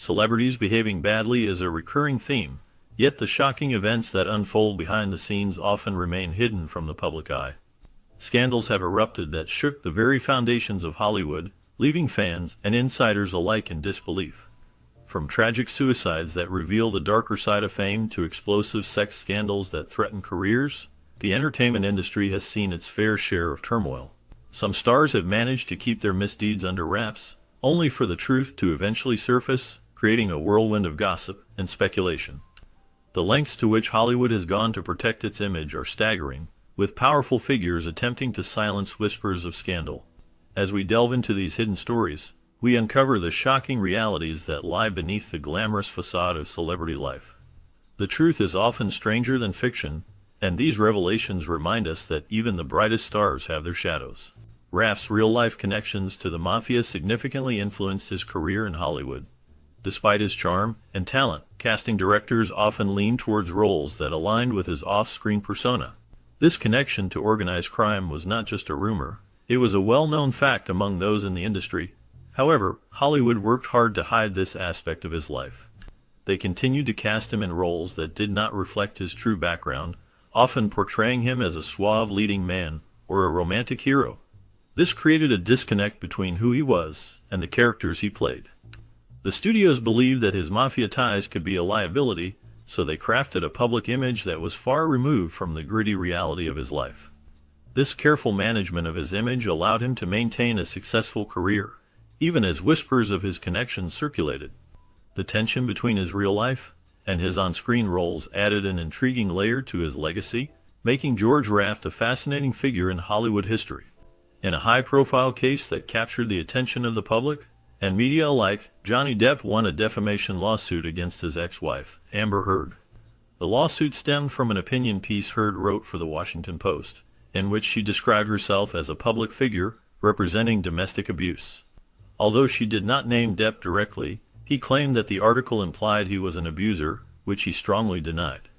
celebrities behaving badly is a recurring theme, yet the shocking events that unfold behind the scenes often remain hidden from the public eye. Scandals have erupted that shook the very foundations of Hollywood, leaving fans and insiders alike in disbelief. From tragic suicides that reveal the darker side of fame to explosive sex scandals that threaten careers, the entertainment industry has seen its fair share of turmoil. Some stars have managed to keep their misdeeds under wraps, only for the truth to eventually surface, creating a whirlwind of gossip and speculation. The lengths to which Hollywood has gone to protect its image are staggering, with powerful figures attempting to silence whispers of scandal. As we delve into these hidden stories, we uncover the shocking realities that lie beneath the glamorous facade of celebrity life. The truth is often stranger than fiction, and these revelations remind us that even the brightest stars have their shadows. Raff's real-life connections to the mafia significantly influenced his career in Hollywood. Despite his charm and talent, casting directors often leaned towards roles that aligned with his off-screen persona. This connection to organized crime was not just a rumor, it was a well-known fact among those in the industry. However, Hollywood worked hard to hide this aspect of his life. They continued to cast him in roles that did not reflect his true background, often portraying him as a suave leading man or a romantic hero. This created a disconnect between who he was and the characters he played. The studios believed that his mafia ties could be a liability, so they crafted a public image that was far removed from the gritty reality of his life. This careful management of his image allowed him to maintain a successful career, even as whispers of his connections circulated. The tension between his real life and his on-screen roles added an intriguing layer to his legacy, making George Raft a fascinating figure in Hollywood history. In a high-profile case that captured the attention of the public and media alike, Johnny Depp won a defamation lawsuit against his ex-wife, Amber Heard. The lawsuit stemmed from an opinion piece Heard wrote for The Washington Post, in which she described herself as a public figure representing domestic abuse. Although she did not name Depp directly, he claimed that the article implied he was an abuser, which he strongly denied.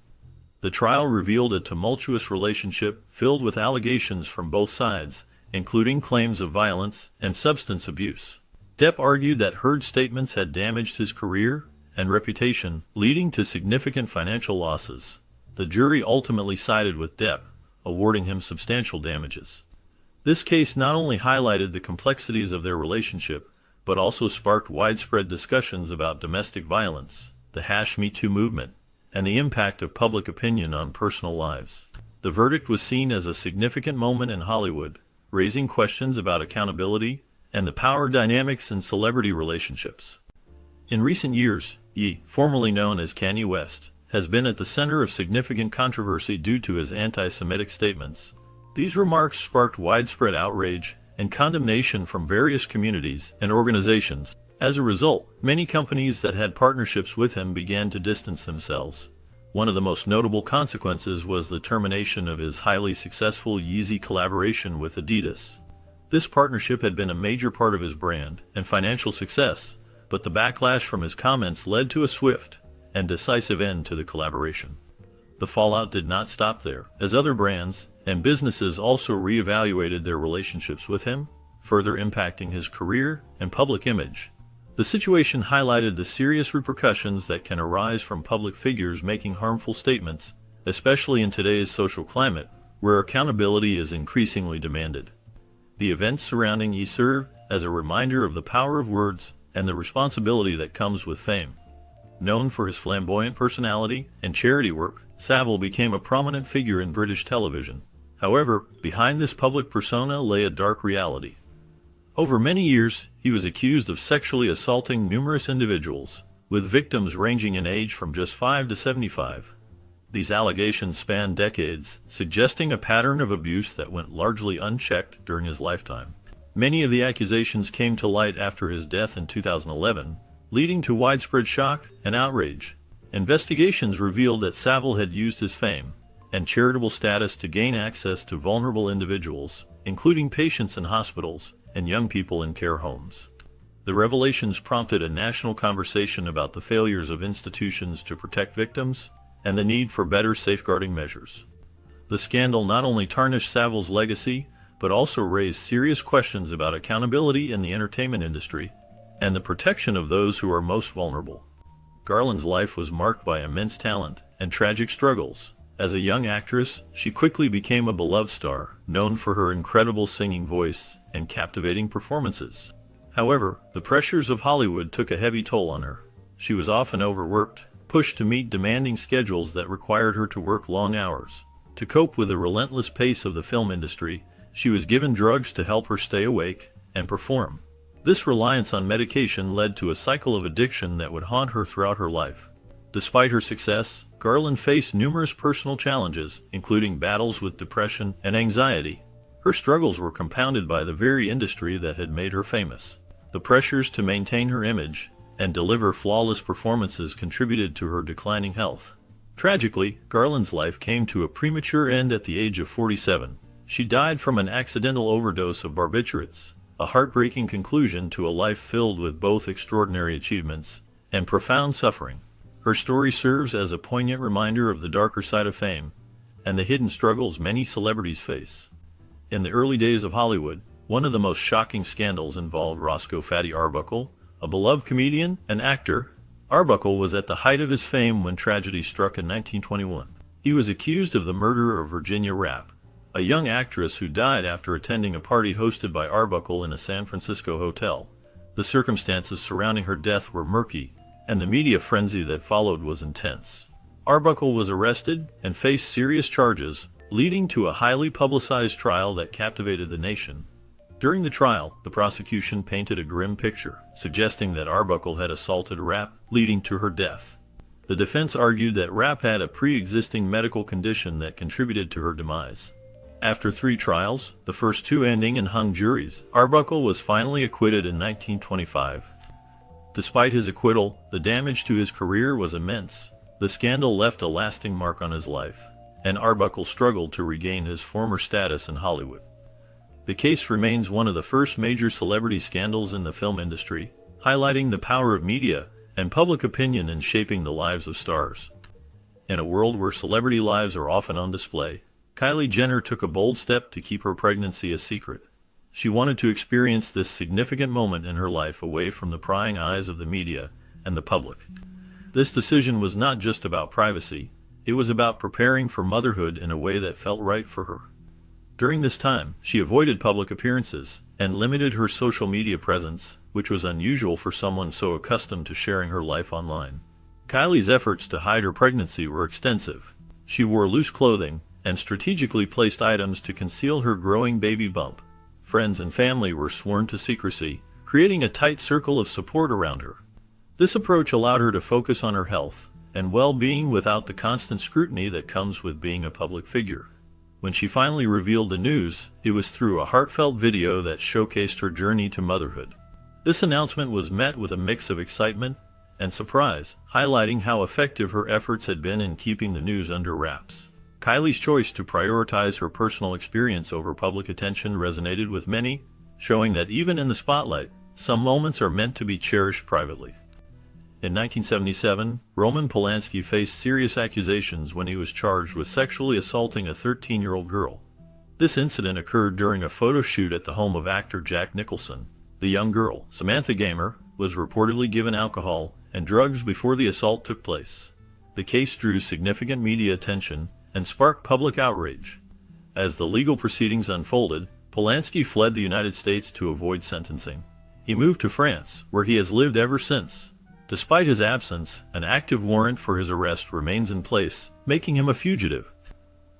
The trial revealed a tumultuous relationship filled with allegations from both sides, including claims of violence and substance abuse. Depp argued that Heard's statements had damaged his career and reputation, leading to significant financial losses. The jury ultimately sided with Depp, awarding him substantial damages. This case not only highlighted the complexities of their relationship, but also sparked widespread discussions about domestic violence, the #MeToo movement, and the impact of public opinion on personal lives. The verdict was seen as a significant moment in Hollywood, raising questions about accountability and the power dynamics in celebrity relationships. In recent years, Ye, formerly known as Kanye West, has been at the center of significant controversy due to his anti-Semitic statements. These remarks sparked widespread outrage and condemnation from various communities and organizations. As a result, many companies that had partnerships with him began to distance themselves. One of the most notable consequences was the termination of his highly successful Yeezy collaboration with Adidas. This partnership had been a major part of his brand and financial success, but the backlash from his comments led to a swift and decisive end to the collaboration. The fallout did not stop there, as other brands and businesses also reevaluated their relationships with him, further impacting his career and public image. The situation highlighted the serious repercussions that can arise from public figures making harmful statements, especially in today's social climate, where accountability is increasingly demanded. The events surrounding Ye serve as a reminder of the power of words and the responsibility that comes with fame. Known for his flamboyant personality and charity work, Savile became a prominent figure in British television. However, behind this public persona lay a dark reality. Over many years, he was accused of sexually assaulting numerous individuals, with victims ranging in age from just 5 to 75. These allegations spanned decades, suggesting a pattern of abuse that went largely unchecked during his lifetime. Many of the accusations came to light after his death in 2011, leading to widespread shock and outrage. Investigations revealed that Savile had used his fame and charitable status to gain access to vulnerable individuals, including patients in hospitals and young people in care homes. The revelations prompted a national conversation about the failures of institutions to protect victims and the need for better safeguarding measures. The scandal not only tarnished Savile's legacy, but also raised serious questions about accountability in the entertainment industry. and the protection of those who are most vulnerable. Garland's life was marked by immense talent and tragic struggles. As a young actress, she quickly became a beloved star, known for her incredible singing voice and captivating performances. However, the pressures of Hollywood took a heavy toll on her. She was often overworked, pushed to meet demanding schedules that required her to work long hours. To cope with the relentless pace of the film industry, she was given drugs to help her stay awake and perform. This reliance on medication led to a cycle of addiction that would haunt her throughout her life. Despite her success, Garland faced numerous personal challenges, including battles with depression and anxiety. Her struggles were compounded by the very industry that had made her famous. The pressures to maintain her image and deliver flawless performances contributed to her declining health. Tragically, Garland's life came to a premature end at the age of 47. She died from an accidental overdose of barbiturates, a heartbreaking conclusion to a life filled with both extraordinary achievements and profound suffering. Her story serves as a poignant reminder of the darker side of fame and the hidden struggles many celebrities face. In the early days of Hollywood, one of the most shocking scandals involved Roscoe "Fatty" Arbuckle, a beloved comedian and actor. Arbuckle was at the height of his fame when tragedy struck in 1921. He was accused of the murder of Virginia Rappe, a young actress who died after attending a party hosted by Arbuckle in a San Francisco hotel. The circumstances surrounding her death were murky, and the media frenzy that followed was intense. Arbuckle was arrested and faced serious charges, leading to a highly publicized trial that captivated the nation. During the trial, the prosecution painted a grim picture, suggesting that Arbuckle had assaulted Rappe, leading to her death. The defense argued that Rappe had a pre-existing medical condition that contributed to her demise. After 3 trials, the first 2 ending in hung juries, Arbuckle was finally acquitted in 1925. Despite his acquittal, the damage to his career was immense. The scandal left a lasting mark on his life, and Arbuckle struggled to regain his former status in Hollywood. The case remains one of the first major celebrity scandals in the film industry, highlighting the power of media and public opinion in shaping the lives of stars. In a world where celebrity lives are often on display, Kylie Jenner took a bold step to keep her pregnancy a secret. She wanted to experience this significant moment in her life away from the prying eyes of the media and the public. This decision was not just about privacy, it was about preparing for motherhood in a way that felt right for her. During this time, she avoided public appearances and limited her social media presence, which was unusual for someone so accustomed to sharing her life online. Kylie's efforts to hide her pregnancy were extensive. She wore loose clothing and strategically placed items to conceal her growing baby bump. Friends and family were sworn to secrecy, creating a tight circle of support around her. This approach allowed her to focus on her health and well-being without the constant scrutiny that comes with being a public figure. When she finally revealed the news, it was through a heartfelt video that showcased her journey to motherhood. This announcement was met with a mix of excitement and surprise, highlighting how effective her efforts had been in keeping the news under wraps. Kylie's choice to prioritize her personal experience over public attention resonated with many, showing that even in the spotlight, some moments are meant to be cherished privately. In 1977, Roman Polanski faced serious accusations when he was charged with sexually assaulting a 13-year-old girl. This incident occurred during a photo shoot at the home of actor Jack Nicholson. The young girl, Samantha Gamer, was reportedly given alcohol and drugs before the assault took place. The case drew significant media attention and sparked public outrage. As the legal proceedings unfolded, Polanski fled the United States to avoid sentencing. He moved to France, where he has lived ever since. Despite his absence, an active warrant for his arrest remains in place, making him a fugitive.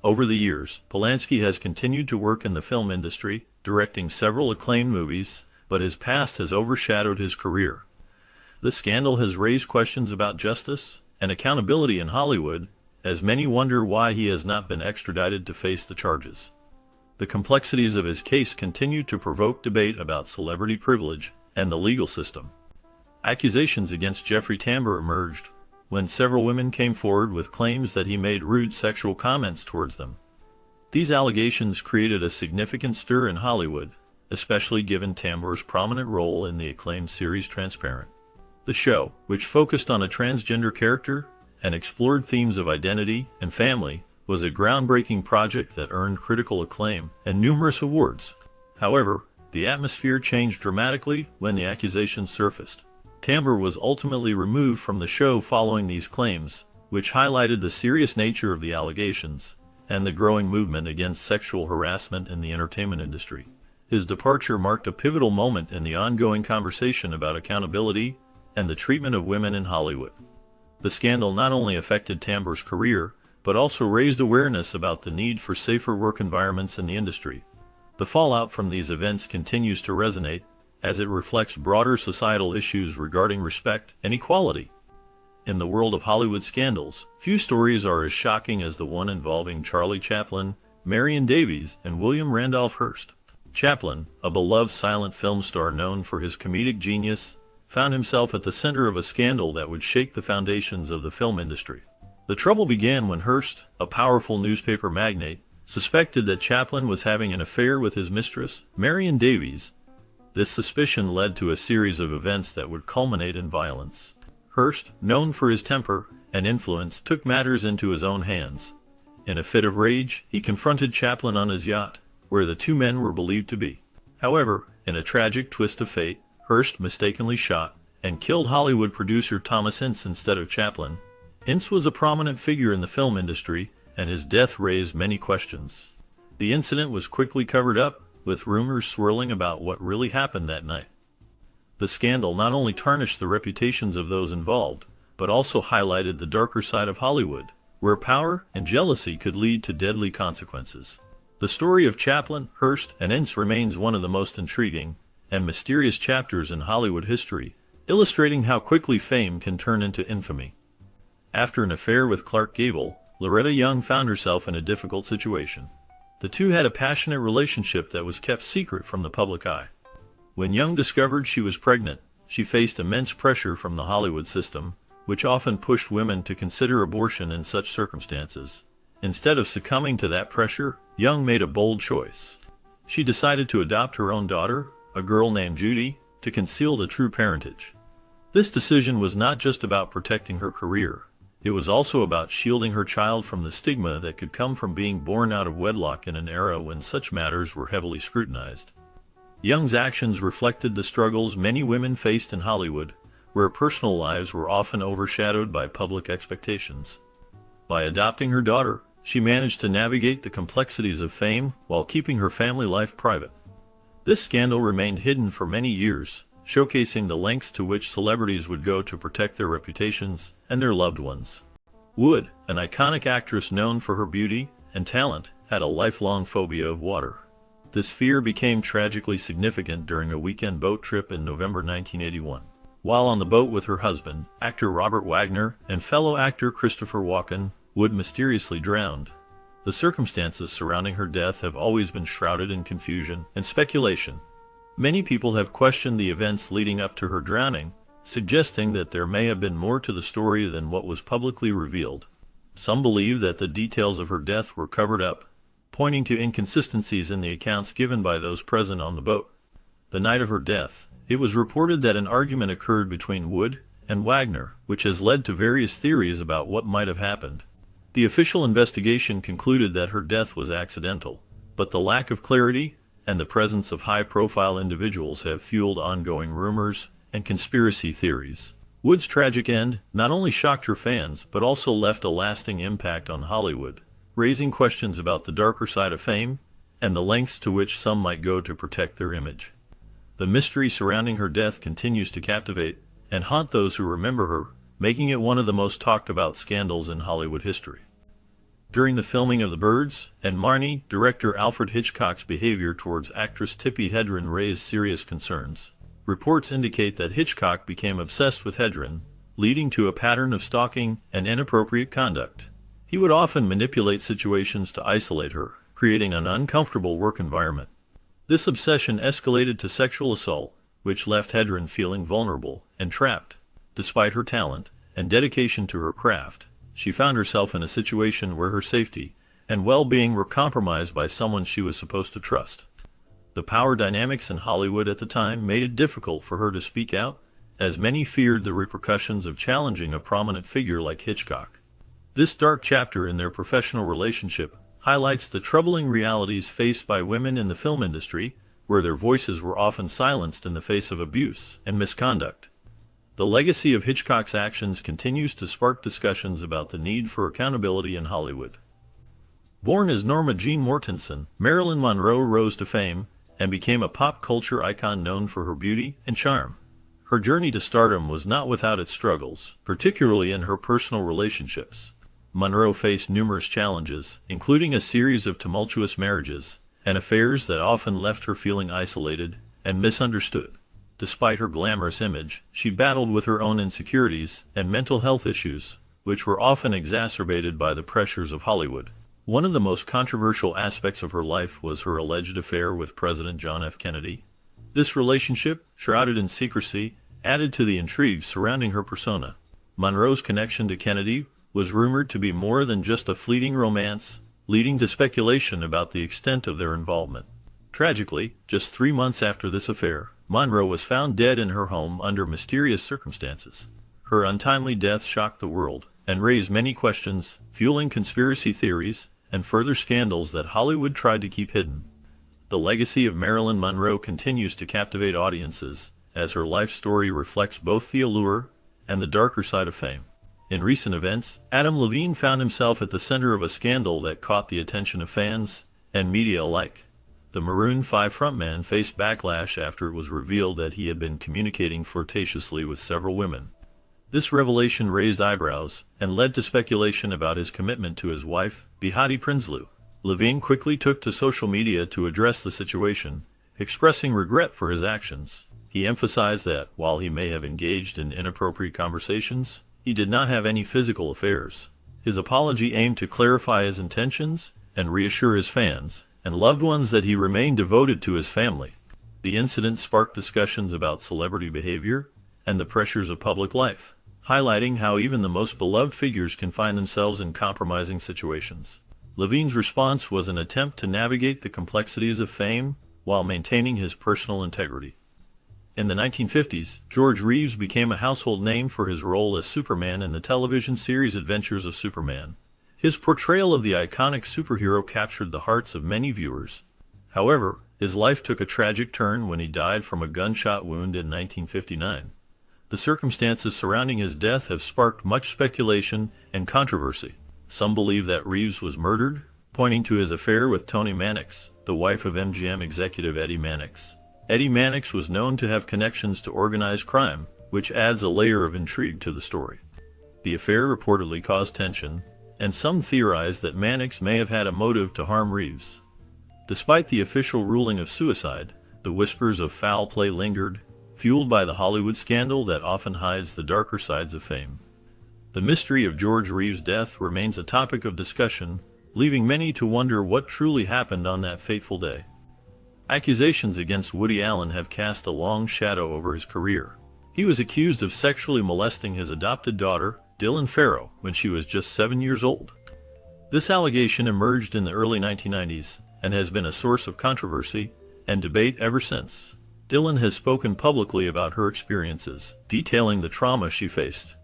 Over the years, Polanski has continued to work in the film industry, directing several acclaimed movies, but his past has overshadowed his career. This scandal has raised questions about justice and accountability in Hollywood, as many wonder why he has not been extradited to face the charges. The complexities of his case continue to provoke debate about celebrity privilege and the legal system. Accusations against Jeffrey Tambor emerged when several women came forward with claims that he made rude sexual comments towards them. These allegations created a significant stir in Hollywood, especially given Tambor's prominent role in the acclaimed series Transparent. The show, which focused on a transgender character and explored themes of identity and family, was a groundbreaking project that earned critical acclaim and numerous awards. However, the the atmosphere changed dramatically when the accusations surfaced. Tamber was ultimately removed from the show following these claims, which highlighted the serious nature of the allegations and the growing movement against sexual harassment in the entertainment industry. His departure marked a pivotal moment in the ongoing conversation about accountability and the treatment of women in Hollywood. The scandal not only affected Tamber's career, but also raised awareness about the need for safer work environments in the industry. The fallout from these events continues to resonate, as it reflects broader societal issues regarding respect and equality. In the world of Hollywood scandals, few stories are as shocking as the one involving Charlie Chaplin, Marion Davies, and William Randolph Hearst. Chaplin, a beloved silent film star known for his comedic genius, found himself at the center of a scandal that would shake the foundations of the film industry. The trouble began when Hearst, a powerful newspaper magnate, suspected that Chaplin was having an affair with his mistress, Marion Davies. This suspicion led to a series of events that would culminate in violence. Hearst, known for his temper and influence, took matters into his own hands. In a fit of rage, he confronted Chaplin on his yacht, where the two men were believed to be. However, in a tragic twist of fate, Hearst mistakenly shot and killed Hollywood producer Thomas Ince instead of Chaplin. Ince was a prominent figure in the film industry, and his death raised many questions. The incident was quickly covered up, with rumors swirling about what really happened that night. The scandal not only tarnished the reputations of those involved, but also highlighted the darker side of Hollywood, where power and jealousy could lead to deadly consequences. The story of Chaplin, Hearst, and Ince remains one of the most intriguing and mysterious chapters in Hollywood history, illustrating how quickly fame can turn into infamy. After an affair with Clark Gable, Loretta Young found herself in a difficult situation. The two had a passionate relationship that was kept secret from the public eye. When Young discovered she was pregnant, she faced immense pressure from the Hollywood system, which often pushed women to consider abortion in such circumstances. Instead of succumbing to that pressure, Young made a bold choice. She decided to adopt her own daughter, a girl named Judy, to conceal the true parentage. This decision was not just about protecting her career. It was also about shielding her child from the stigma that could come from being born out of wedlock in an era when such matters were heavily scrutinized. Young's actions reflected the struggles many women faced in Hollywood, where personal lives were often overshadowed by public expectations. By adopting her daughter, she managed to navigate the complexities of fame while keeping her family life private. This scandal remained hidden for many years, showcasing the lengths to which celebrities would go to protect their reputations and their loved ones. Wood, an iconic actress known for her beauty and talent, had a lifelong phobia of water. This fear became tragically significant during a weekend boat trip in November 1981. While on the boat with her husband, actor Robert Wagner, and fellow actor Christopher Walken, Wood mysteriously drowned. The circumstances surrounding her death have always been shrouded in confusion and speculation. Many people have questioned the events leading up to her drowning, suggesting that there may have been more to the story than what was publicly revealed. Some believe that the details of her death were covered up, pointing to inconsistencies in the accounts given by those present on the boat. The night of her death, it was reported that an argument occurred between Wood and Wagner, which has led to various theories about what might have happened. The official investigation concluded that her death was accidental, but the lack of clarity and the presence of high-profile individuals have fueled ongoing rumors and conspiracy theories. Wood's tragic end not only shocked her fans, but also left a lasting impact on Hollywood, raising questions about the darker side of fame and the lengths to which some might go to protect their image. The mystery surrounding her death continues to captivate and haunt those who remember her, making it one of the most talked about scandals in Hollywood history. During the filming of The Birds and Marnie, director Alfred Hitchcock's behavior towards actress Tippi Hedren raised serious concerns. Reports indicate that Hitchcock became obsessed with Hedren, leading to a pattern of stalking and inappropriate conduct. He would often manipulate situations to isolate her, creating an uncomfortable work environment. This obsession escalated to sexual assault, which left Hedren feeling vulnerable and trapped. Despite her talent and dedication to her craft, she found herself in a situation where her safety and well-being were compromised by someone she was supposed to trust. The power dynamics in Hollywood at the time made it difficult for her to speak out, as many feared the repercussions of challenging a prominent figure like Hitchcock. This dark chapter in their professional relationship highlights the troubling realities faced by women in the film industry, where their voices were often silenced in the face of abuse and misconduct. The legacy of Hitchcock's actions continues to spark discussions about the need for accountability in Hollywood. Born as Norma Jean Mortensen, Marilyn Monroe rose to fame and became a pop culture icon known for her beauty and charm. Her journey to stardom was not without its struggles, particularly in her personal relationships. Monroe faced numerous challenges, including a series of tumultuous marriages and affairs that often left her feeling isolated and misunderstood. Despite her glamorous image, she battled with her own insecurities and mental health issues, which were often exacerbated by the pressures of Hollywood. One of the most controversial aspects of her life was her alleged affair with President John F. Kennedy. This relationship, shrouded in secrecy, added to the intrigue surrounding her persona. Monroe's connection to Kennedy was rumored to be more than just a fleeting romance, leading to speculation about the extent of their involvement. Tragically, just 3 months after this affair, Monroe was found dead in her home under mysterious circumstances. Her untimely death shocked the world and raised many questions, fueling conspiracy theories and further scandals that Hollywood tried to keep hidden. The legacy of Marilyn Monroe continues to captivate audiences, as her life story reflects both the allure and the darker side of fame. In recent events, Adam Levine found himself at the center of a scandal that caught the attention of fans and media alike. The Maroon 5 frontman faced backlash after it was revealed that he had been communicating flirtatiously with several women. This revelation raised eyebrows and led to speculation about his commitment to his wife, Behati Prinsloo. Levine quickly took to social media to address the situation, expressing regret for his actions. He emphasized that, while he may have engaged in inappropriate conversations, he did not have any physical affairs. His apology aimed to clarify his intentions and reassure his fans and loved ones that he remained devoted to his family. The incident sparked discussions about celebrity behavior and the pressures of public life, highlighting how even the most beloved figures can find themselves in compromising situations. Levine's response was an attempt to navigate the complexities of fame while maintaining his personal integrity. In the 1950s, George Reeves became a household name for his role as Superman in the television series Adventures of Superman. His portrayal of the iconic superhero captured the hearts of many viewers. However, his life took a tragic turn when he died from a gunshot wound in 1959. The circumstances surrounding his death have sparked much speculation and controversy. Some believe that Reeves was murdered, pointing to his affair with Toni Mannix, the wife of MGM executive Eddie Mannix. Eddie Mannix was known to have connections to organized crime, which adds a layer of intrigue to the story. The affair reportedly caused tension, and some theorize that Mannix may have had a motive to harm Reeves. Despite the official ruling of suicide, the whispers of foul play lingered, fueled by the Hollywood scandal that often hides the darker sides of fame. The mystery of George Reeves' death remains a topic of discussion, leaving many to wonder what truly happened on that fateful day. Accusations against Woody Allen have cast a long shadow over his career. He was accused of sexually molesting his adopted daughter, Dylan Farrow, when she was just 7 years old. This allegation emerged in the early 1990s and has been a source of controversy and debate ever since. Dylan has spoken publicly about her experiences, detailing the trauma she faced.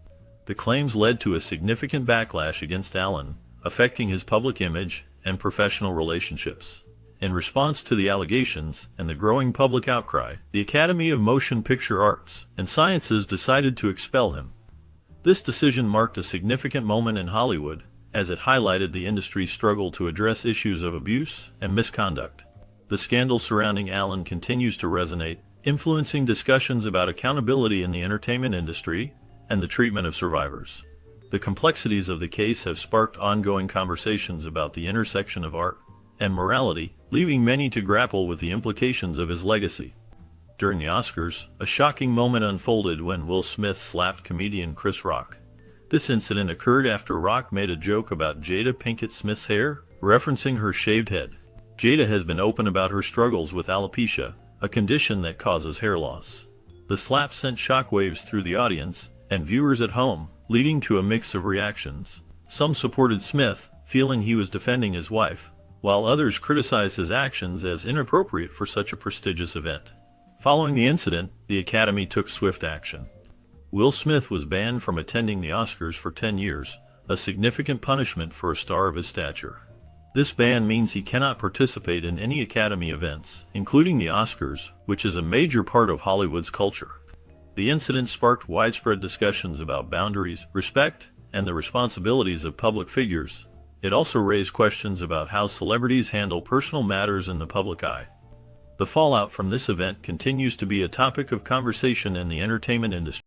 The claims led to a significant backlash against Allen, affecting his public image and professional relationships. In response to the allegations and the growing public outcry, the Academy of Motion Picture Arts and Sciences decided to expel him. This decision marked a significant moment in Hollywood, as it highlighted the industry's struggle to address issues of abuse and misconduct. The scandal surrounding Allen continues to resonate, influencing discussions about accountability in the entertainment industry and the treatment of survivors. The complexities of the case have sparked ongoing conversations about the intersection of art and morality, leaving many to grapple with the implications of his legacy. During the Oscars, a shocking moment unfolded when Will Smith slapped comedian Chris Rock. This incident occurred after Rock made a joke about Jada Pinkett Smith's hair, referencing her shaved head. Jada has been open about her struggles with alopecia, a condition that causes hair loss. The slap sent shockwaves through the audience and viewers at home, leading to a mix of reactions. Some supported Smith, feeling he was defending his wife, while others criticized his actions as inappropriate for such a prestigious event. Following the incident, the Academy took swift action. Will Smith was banned from attending the Oscars for 10 years, a significant punishment for a star of his stature. This ban means he cannot participate in any Academy events, including the Oscars, which is a major part of Hollywood's culture. The incident sparked widespread discussions about boundaries, respect, and the responsibilities of public figures. It also raised questions about how celebrities handle personal matters in the public eye. The fallout from this event continues to be a topic of conversation in the entertainment industry.